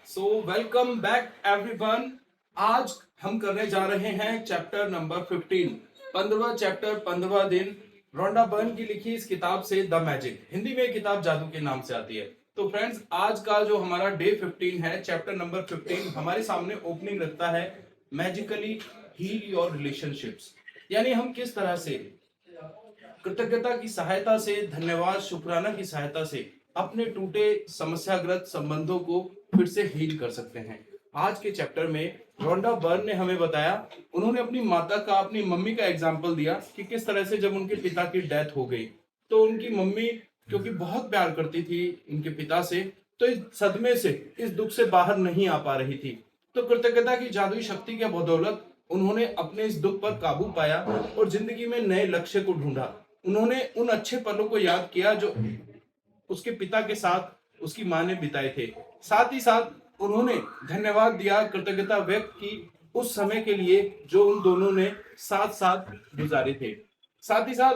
So welcome back everyone. आज हम करने जा रहे हैं चैप्टर नंबर 15, 15वां चैप्टर, 15वां दिन। रोंडा बर्न की लिखी इस किताब से द मैजिक, हिंदी में किताब जादू के नाम से आती है। तो फ्रेंड्स, आज का जो हमारा डे 15 है, चैप्टर नंबर 15, हमारे सामने ओपनिंग रखता है मैजिकली हील योर रिलेशनशिप्स। यानी हम किस तरह से कृतज्ञता की सहायता से, धन्यवाद शुक्राना की सहायता से अपने टूटे समस्याग्रस्त संबंधों को फिर से हील कर सकते हैं। आज के चैप्टर में रोंडा बर्न ने हमें बताया, उन्होंने अपनी माता का, अपनी मम्मी का एग्जाम्पल दिया कि किस तरह से जब उनके पिता की डेथ हो गई तो उनकी मम्मी, क्योंकि बहुत प्यार करती थी उनके पिता से, तो इस सदमे से, इस दुख से बाहर नहीं आ पा रही थी। तो कृतज्ञता की जादुई शक्ति के बदौलत उन्होंने अपने इस दुख पर काबू पाया और जिंदगी में नए लक्ष्य को ढूंढा। उन्होंने उन अच्छे पलों को याद किया जो उसके पिता के साथ उसकी माँ ने बिताए थे। साथ ही साथ उन्होंने धन्यवाद दिया, कृतज्ञता व्यक्त की उस समय के लिए जो उन दोनों ने साथ साथ गुजारे थे। साथ ही साथ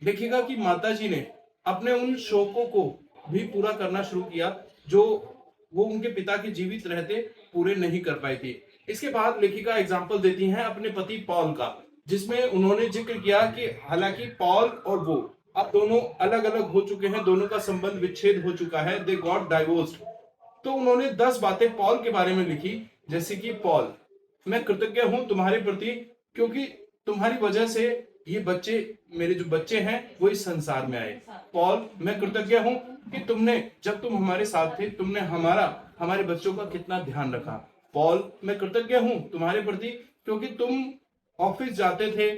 देखिएगा कि माताजी ने अपने उन शौकों को भी पूरा करना शुरू किया जो वो उनके पिता के जीवित रहते पूरे नहीं कर पाई थी। इसके बाद लेखिका एग्जाम्पल देती हैं अपने पति पॉल का, जिसमें उन्होंने जिक्र किया कि हालांकि पॉल और वो अब दोनों अलग अलग हो चुके हैं, दोनों का संबंध विच्छेद हो चुका है, दे गॉट डाइवोर्स्ड। तो उन्होंने 10 बातें पॉल के बारे में लिखी, जैसे कि पॉल, मैं कृतज्ञ हूं तुम्हारे प्रति क्योंकि तुम्हारी वजह से ये बच्चे, मेरे जो बच्चे हैं वो इस संसार में आए। पॉल, मैं कृतज्ञ हूं कि तुमने, जब तुम हमारे साथ थे, तुमने हमारे बच्चों का कितना ध्यान रखा। पॉल, मैं कृतज्ञ हूं तुम्हारे प्रति क्योंकि तुम ऑफिस जाते थे,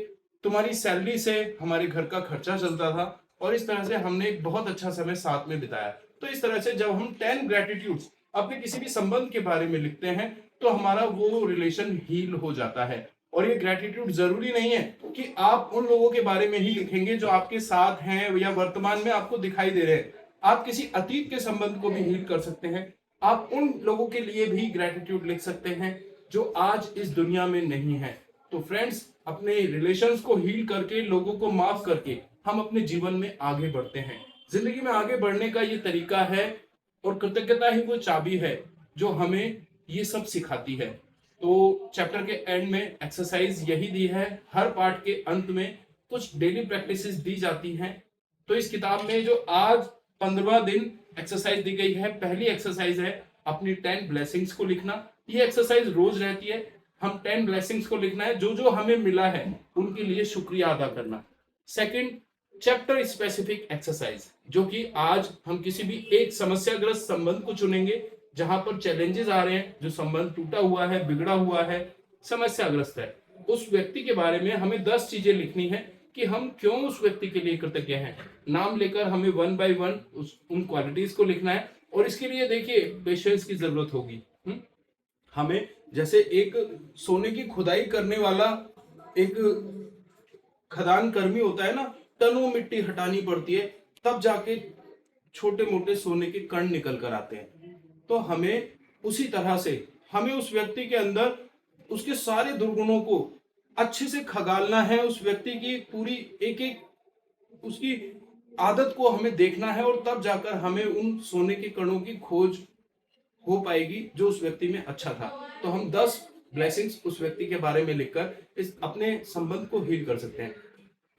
तुम्हारी सैलरी से हमारे घर का खर्चा चलता था और इस तरह से हमने एक बहुत अच्छा समय साथ में बिताया। तो इस तरह से जब हम 10 ग्रेटिट्यूड अपने किसी भी संबंध के बारे में लिखते हैं तो हमारा वो रिलेशन हील हो जाता है। और ये ग्रेटिट्यूड जरूरी नहीं है कि आप उन लोगों के बारे में ही लिखेंगे जो आपके साथ हैं या वर्तमान में आपको दिखाई दे रहे हैं। आप किसी अतीत के संबंध को भी हील कर सकते हैं। आप उन लोगों के लिए भी ग्रेटिट्यूड लिख सकते हैं जो आज इस दुनिया में नहीं है। तो फ्रेंड्स, अपने रिलेशंस को हील करके, लोगों को माफ करके हम अपने जीवन में आगे बढ़ते हैं। जिंदगी में आगे बढ़ने का ये तरीका है और कृतज्ञता ही वो चाबी है जो हमें ये सब सिखाती है। तो चैप्टर के एंड में एक्सरसाइज यही दी है, हर पार्ट के अंत में कुछ डेली प्रैक्टिसेस दी जाती हैं। तो इस किताब में जो आज 15वां दिन एक्सरसाइज दी गई है, पहली एक्सरसाइज है अपनी 10 ब्लेसिंग्स को लिखना। ये एक्सरसाइज रोज रहती है, हम 10 ब्लेसिंग्स को लिखना है, जो जो हमें मिला है उनके लिए शुक्रिया अदा करना। सेकंड, चैप्टर स्पेसिफिक एक्सरसाइज, जो कि आज हम किसी भी एक समस्याग्रस्त संबंध को चुनेंगे जहां पर चैलेंजेस आ रहे हैं, जो संबंध टूटा हुआ है, बिगड़ा हुआ है, समस्याग्रस्त है, उस व्यक्ति के बारे में हमें 10 चीजें लिखनी है कि हम क्यों उस व्यक्ति के लिए कृतज्ञ हैं। नाम लेकर हमें 1 बाय 1 उन क्वालिटीज को लिखना है। और इसके लिए देखिए पेशेंस की जरूरत होगी। हमें जैसे एक सोने की खुदाई करने वाला एक खदान कर्मी होता है ना, टनों मिट्टी हटानी पड़ती है, तब जाके छोटे मोटे सोने के कण निकल कर आते हैं। तो हमें उसी तरह से हमें उस व्यक्ति के अंदर उसके सारे दुर्गुणों को अच्छे से खगालना है, उस व्यक्ति की पूरी एक एक उसकी आदत को हमें देखना है और तब जाकर हमें उन सोने के कणों की खोज हो पाएगी जो उस व्यक्ति में अच्छा था। तो हम 10 ब्लेसिंग्स उस व्यक्ति के बारे में लिखकर इस अपने संबंध को हील कर सकते हैं।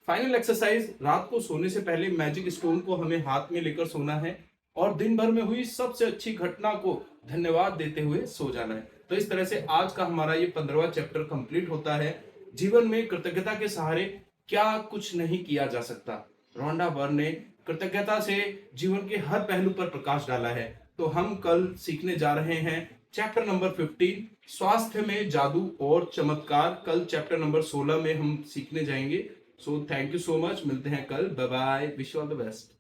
फाइनल एक्सरसाइज, रात को सोने से पहले मैजिक स्टोन को हमें हाथ में लेकर सोना है और दिन भर में हुई सबसे अच्छी घटना को धन्यवाद देते हुए सो जाना है। तो इस तरह से आज का हमारा ये 15वां चैप्टर कंप्लीट होता है। जीवन में कृतज्ञता के सहारे क्या कुछ नहीं किया जा सकता। रोंडा बर्न ने कृतज्ञता से जीवन के हर पहलू पर प्रकाश डाला है। तो हम कल सीखने जा रहे हैं चैप्टर नंबर 15, स्वास्थ्य में जादू और चमत्कार। कल चैप्टर नंबर 16 में हम सीखने जाएंगे। So thank you so much, मिलते हैं कल, bye bye, wish you all the best.